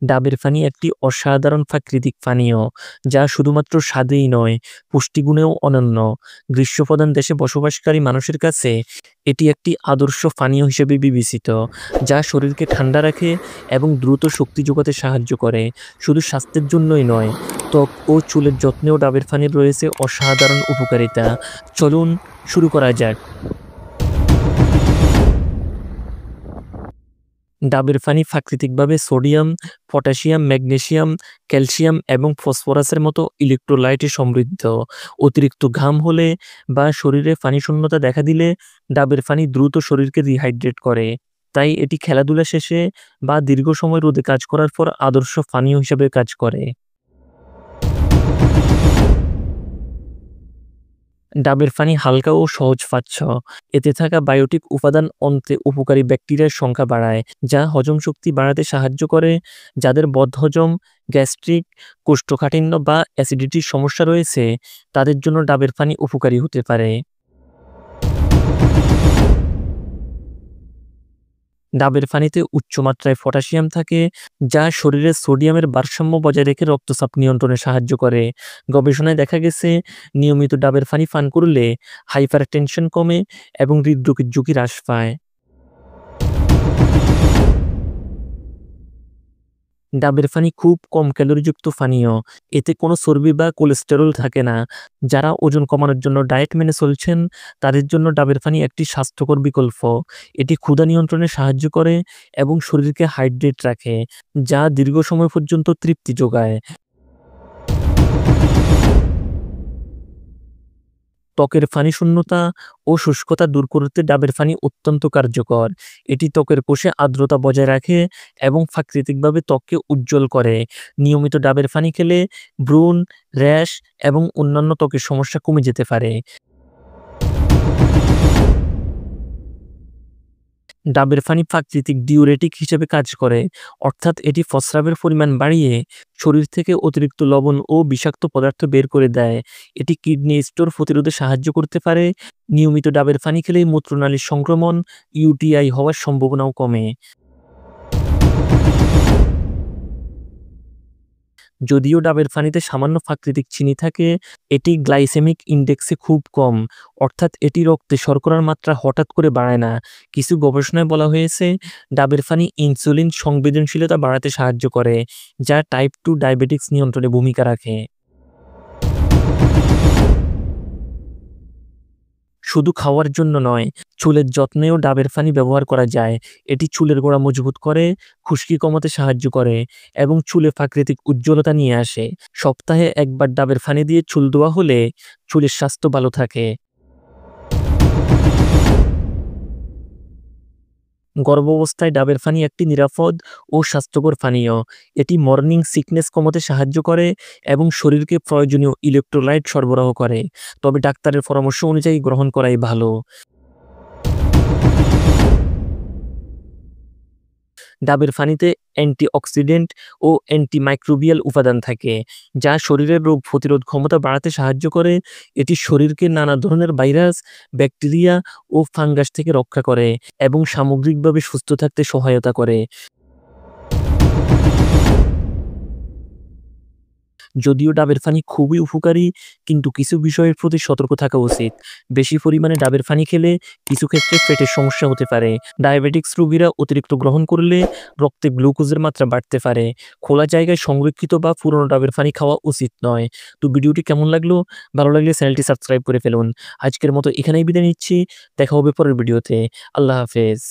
ডাবের পানি একটি অসাধারণ প্রাকৃতিক পানীয়, যা শুধুমাত্র স্বাদেই নয়, পুষ্টিগুণেও অনন্য। গ্রীষ্মপ্রধান দেশে বসবাসকারী মানুষের কাছে এটি একটি আদর্শ পানীয় হিসেবে বিবেচিত, যা শরীরকে ঠান্ডা রাখে এবং দ্রুত শক্তি যোগাতে সাহায্য করে। শুধু স্বাস্থ্যের জন্যই নয়, ত্বক ও চুলের যত্নেও ডাবের পানির রয়েছে অসাধারণ উপকারিতা। চলুন শুরু করা যাক। ডাবের পানি প্রাকৃতিকভাবে সোডিয়াম, পটাশিয়াম, ম্যাগনেসিয়াম, ক্যালসিয়াম এবং ফসফরাসের মতো ইলেক্ট্রোলাইটে সমৃদ্ধ। অতিরিক্ত ঘাম হলে বা শরীরে পানি শূন্যতা দেখা দিলে ডাবের পানি দ্রুত শরীরকে রিহাইড্রেট করে। তাই এটি খেলাধুলা শেষে বা দীর্ঘ সময় রোদে কাজ করার পর আদর্শ পানীয় হিসেবে কাজ করে। ডাবের পানি হালকা ও সহজপাচ্য। এতে থাকা বায়োটিক উপাদান অন্ত্রে উপকারী ব্যাকটেরিয়ার সংখ্যা বাড়ায়, যা হজম শক্তি বাড়াতে সাহায্য করে। যাদের বদহজম, গ্যাস্ট্রিক, কোষ্ঠকাঠিন্য বা অ্যাসিডিটির সমস্যা রয়েছে, তাদের জন্য ডাবের পানি উপকারী হতে পারে। ডাবের পানিতে উচ্চ মাত্রায় পটাশিয়াম থাকে, যা শরীরে সোডিয়ামের ভারসাম্য বজায় রেখে রক্তচাপ নিয়ন্ত্রণে সাহায্য করে। গবেষণায় দেখা গেছে, নিয়মিত ডাবের পানি পান করলে হাইপারটেনশন কমে এবং হৃদরোগের ঝুঁকি হ্রাস পায়। ডাবের পানি খুব কম ক্যালোরিযুক্ত পানীয়। এতে কোনো চর্বি বা কোলেস্টেরল থাকে না। যারা ওজন কমানোর জন্য ডায়েট মেনে চলছেন, তাদের জন্য ডাবের পানি একটি স্বাস্থ্যকর বিকল্প। এটি ক্ষুধা নিয়ন্ত্রণে সাহায্য করে এবং শরীরকে হাইড্রেট রাখে, যা দীর্ঘ সময় পর্যন্ত তৃপ্তি যোগায়। ত্বকের পানি শূন্যতা ও শুষ্কতা দূর করতে ডাবের পানি অত্যন্ত কার্যকর। এটি ত্বকের কোষে আর্দ্রতা বজায় রাখে এবং প্রাকৃতিকভাবে ত্বককে উজ্জ্বল করে। নিয়মিত ডাবের পানি খেলে ব্রণ, র্যাশ এবং অন্যান্য ত্বকের সমস্যা কমে যেতে পারে। ডাবের পানি প্রাকৃতিক ডিউরেটিক হিসেবে কাজ করে, অর্থাৎ এটি প্রস্রাবের পরিমাণ বাড়িয়ে শরীর থেকে অতিরিক্ত লবণ ও বিষাক্ত পদার্থ বের করে দেয়। এটি কিডনি স্টোন প্রতিরোধে সাহায্য করতে পারে। নিয়মিত ডাবের পানি খেলে মূত্রনালীর সংক্রমণ, ইউটিআই হওয়ার সম্ভাবনাও কমে। যদিও ডাবের পানিতে সামান্য প্রাকৃতিক চিনি থাকে, এটি গ্লাইসেমিক ইনডেক্সে খুব কম, অর্থাৎ এটি রক্তে শর্করার মাত্রা হঠাৎ করে বাড়ায় না। কিছু গবেষণায় বলা হয়েছে, ডাবের পানি ইনসুলিন সংবেদনশীলতা বাড়াতে সাহায্য করে, যা টাইপ 2 ডায়াবেটিক্স নিয়ন্ত্রণে ভূমিকা রাখে। শুধু খাওয়ার জন্য নয়, চুলের যত্নেও ডাবের পানি ব্যবহার করা যায়। এটি চুলের গোড়া মজবুত করে, খুশকি কমাতে সাহায্য করে এবং চুলে প্রাকৃতিক উজ্জ্বলতা নিয়ে আসে। সপ্তাহে একবার ডাবের পানি দিয়ে চুল ধোয়া হলে চুলের স্বাস্থ্য ভালো থাকে। গর্ভাবস্থায় ডাবের পানি একটি নিরাপদ ও স্বাস্থ্যকর পানীয়। এটি মর্নিং সিকনেস কমাতে সাহায্য করে এবং শরীরকে প্রয়োজনীয় ইলেক্ট্রোলাইট সরবরাহ করে। তবে ডাক্তারের পরামর্শ অনুযায়ী গ্রহণ করাই ভালো। ডাবের পানিতে অ্যান্টিঅক্সিডেন্ট ও অ্যান্টিমাইক্রোবিয়াল উপাদান থাকে, যা শরীরের রোগ প্রতিরোধ ক্ষমতা বাড়াতে সাহায্য করে। এটি শরীরকে নানা ধরনের ভাইরাস, ব্যাকটেরিয়া ও ফাঙ্গাস থেকে রক্ষা করে এবং সামগ্রিকভাবে সুস্থ থাকতে সহায়তা করে। যদিও ডাবের পানি খুবই উপকারী, কিন্তু কিছু বিষয়ের প্রতি সতর্ক থাকা উচিত। বেশি পরিমাণে ডাবের পানি খেলে কিছু ক্ষেত্রে পেটের সমস্যা হতে পারে। ডায়াবেটিক্স রোগীরা অতিরিক্ত গ্রহণ করলে রক্তে গ্লুকোজের মাত্রা বাড়তে পারে। খোলা জায়গায় সংরক্ষিত বা পুরনো ডাবের পানি খাওয়া উচিত নয়। তো ভিডিওটি কেমন লাগলো? ভালো লাগলে চ্যানেলটি সাবস্ক্রাইব করে ফেলুন। আজকের মতো এখানেই বিদায় নিচ্ছি। দেখা হবে পরের ভিডিওতে। আল্লাহ হাফেজ।